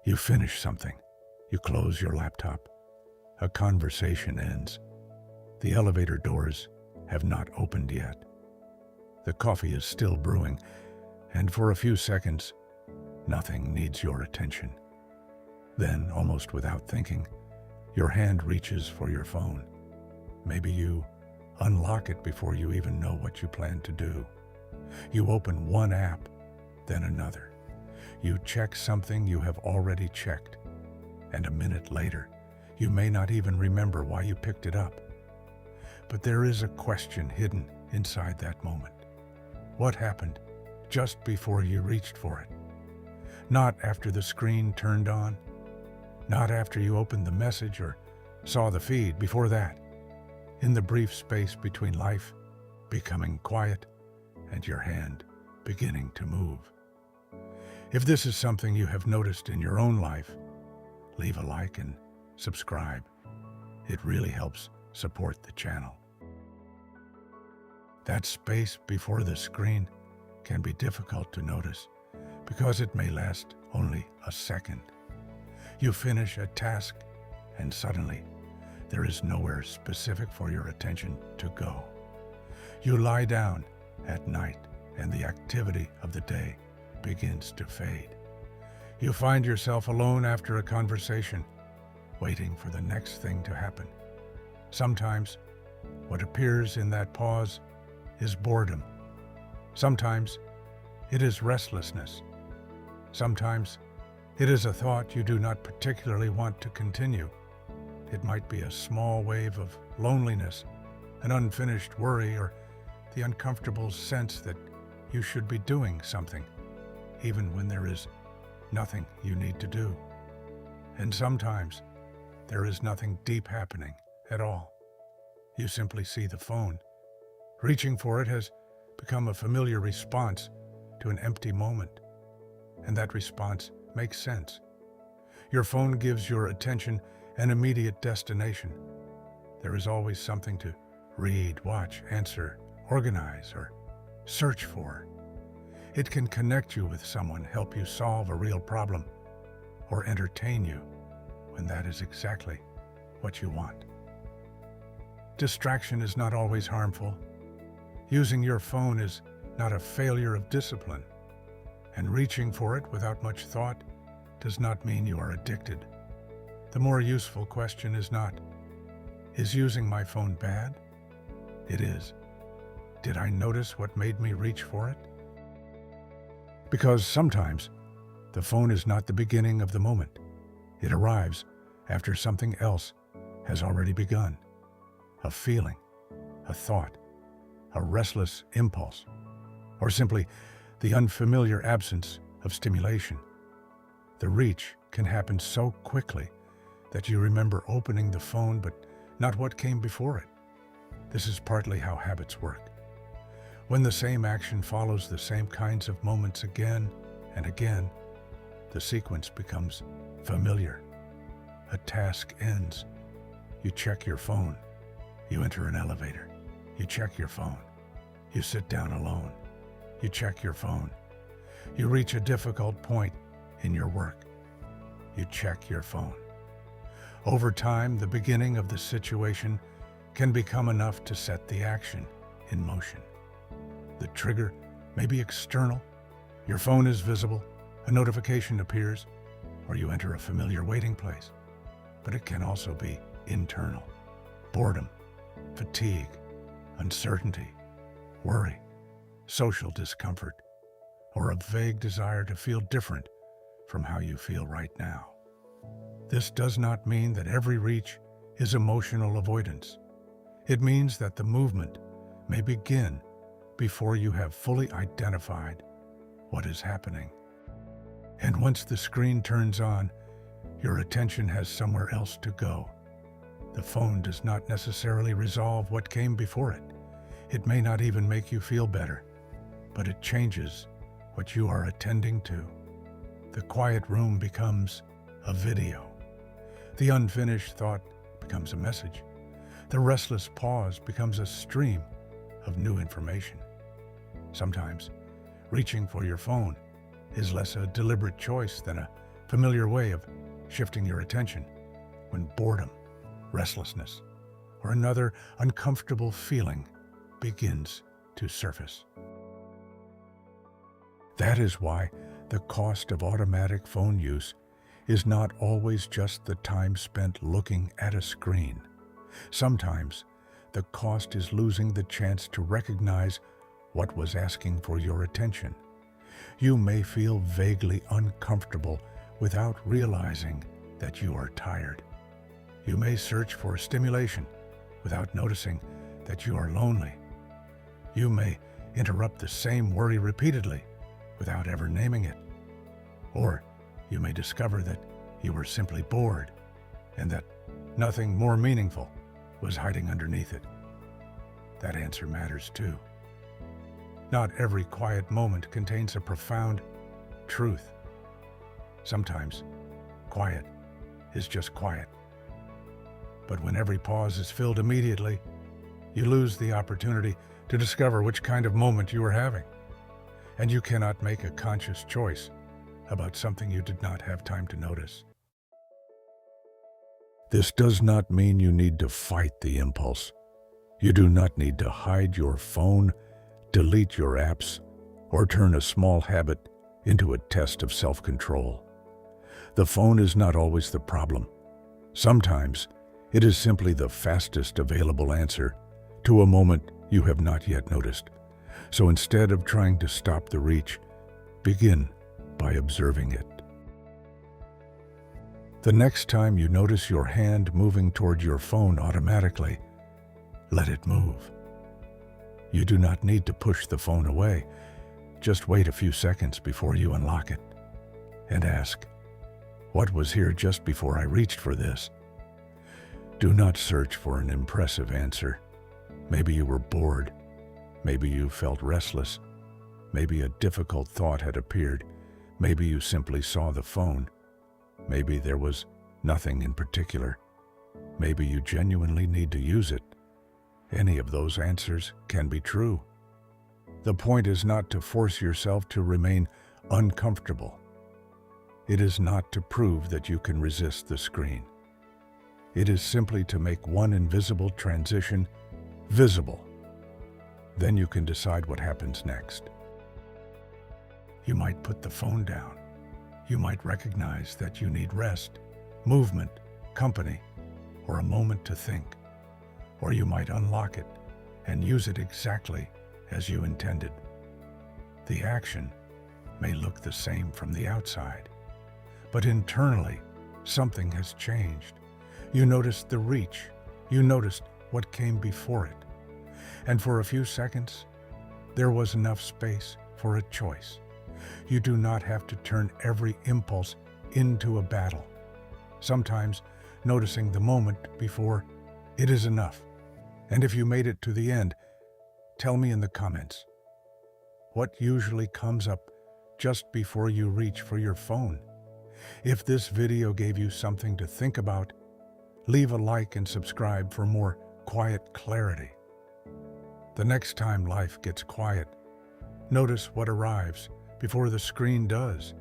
You finish something. You close your laptop. A conversation ends. The elevator doors have not opened yet. The coffee is still brewing, and for a few seconds, nothing needs your attention. Then, almost without thinking, your hand reaches for your phone. Maybe you unlock it before you even know what you plan to do. You open one app, then another. You check something you have already checked, and a minute later, you may not even remember why you picked it up. But there is a question hidden inside that moment. What happened just before you reached for it? Not after the screen turned on, not after you opened the message or saw the feed. Before that, in the brief space between life becoming quiet and your hand beginning to move. If this is something you have noticed in your own life, leave a like and subscribe. It really helps support the channel. That space before the screen can be difficult to notice because it may last only a second. You finish a task and suddenly there is nowhere specific for your attention to go. You lie down at night and the activity of the day begins to fade. You find yourself alone after a conversation, waiting for the next thing to happen. Sometimes what appears in that pause is boredom. Sometimes it is restlessness. Sometimes it is a thought you do not particularly want to continue. It might be a small wave of loneliness, an unfinished worry, or the uncomfortable sense that you should be doing something, even when there is nothing you need to do. And sometimes there is nothing deep happening at all. You simply see the phone. Reaching for it has become a familiar response to an empty moment, and that response makes sense. Your phone gives your attention an immediate destination. There is always something to read, watch, answer, organize, or search for. It can connect you with someone, help you solve a real problem, or entertain you when that is exactly what you want. Distraction is not always harmful. Using your phone is not a failure of discipline, and reaching for it without much thought does not mean you are addicted. The more useful question is not, is using my phone bad? It is, did I notice what made me reach for it? Because sometimes the phone is not the beginning of the moment. It arrives after something else has already begun. A feeling, a thought, a restless impulse, or simply the unfamiliar absence of stimulation. The reach can happen so quickly that you remember opening the phone but not what came before it. This is partly how habits work. When the same action follows the same kinds of moments again and again, the sequence becomes familiar. A task ends. You check your phone. You enter an elevator. You check your phone. You sit down alone. You check your phone. You reach a difficult point in your work. You check your phone. Over time, the beginning of the situation can become enough to set the action in motion. The trigger may be external. Your phone is visible, a notification appears, or you enter a familiar waiting place. But it can also be internal. Boredom, fatigue, uncertainty, worry, social discomfort, or a vague desire to feel different from how you feel right now. This does not mean that every reach is emotional avoidance. It means that the movement may begin before you have fully identified what is happening. And once the screen turns on, your attention has somewhere else to go. The phone does not necessarily resolve what came before it. It may not even make you feel better, but it changes what you are attending to. The quiet room becomes a video. The unfinished thought becomes a message. The restless pause becomes a stream of new information. Sometimes, reaching for your phone is less a deliberate choice than a familiar way of shifting your attention when boredom, restlessness, or another uncomfortable feeling begins to surface. That is why the cost of automatic phone use is not always just the time spent looking at a screen. Sometimes, the cost is losing the chance to recognize what was asking for your attention. You may feel vaguely uncomfortable without realizing that you are tired. You may search for stimulation without noticing that you are lonely. You may interrupt the same worry repeatedly without ever naming it. Or you may discover that you were simply bored and that nothing more meaningful was hiding underneath it. That answer matters too. Not every quiet moment contains a profound truth. Sometimes, quiet is just quiet. But when every pause is filled immediately, you lose the opportunity to discover which kind of moment you are having. And you cannot make a conscious choice about something you did not have time to notice. This does not mean you need to fight the impulse. You do not need to hide your phone, delete your apps, or turn a small habit into a test of self-control. The phone is not always the problem. Sometimes, it is simply the fastest available answer to a moment you have not yet noticed. So instead of trying to stop the reach, begin by observing it. The next time you notice your hand moving toward your phone automatically, let it move. You do not need to push the phone away. Just wait a few seconds before you unlock it and ask, what was here just before I reached for this? Do not search for an impressive answer. Maybe you were bored. Maybe you felt restless. Maybe a difficult thought had appeared. Maybe you simply saw the phone. Maybe there was nothing in particular. Maybe you genuinely need to use it. Any of those answers can be true. The point is not to force yourself to remain uncomfortable. It is not to prove that you can resist the screen. It is simply to make one invisible transition visible. Then you can decide what happens next. You might put the phone down. You might recognize that you need rest, movement, company, or a moment to think. Or you might unlock it and use it exactly as you intended. The action may look the same from the outside, but internally, something has changed. You noticed the reach. You noticed what came before it. And for a few seconds, there was enough space for a choice. You do not have to turn every impulse into a battle. Sometimes, noticing the moment before it is enough. And if you made it to the end, tell me in the comments. What usually comes up just before you reach for your phone? If this video gave you something to think about, leave a like and subscribe for more quiet clarity. The next time life gets quiet, notice what arrives before the screen does.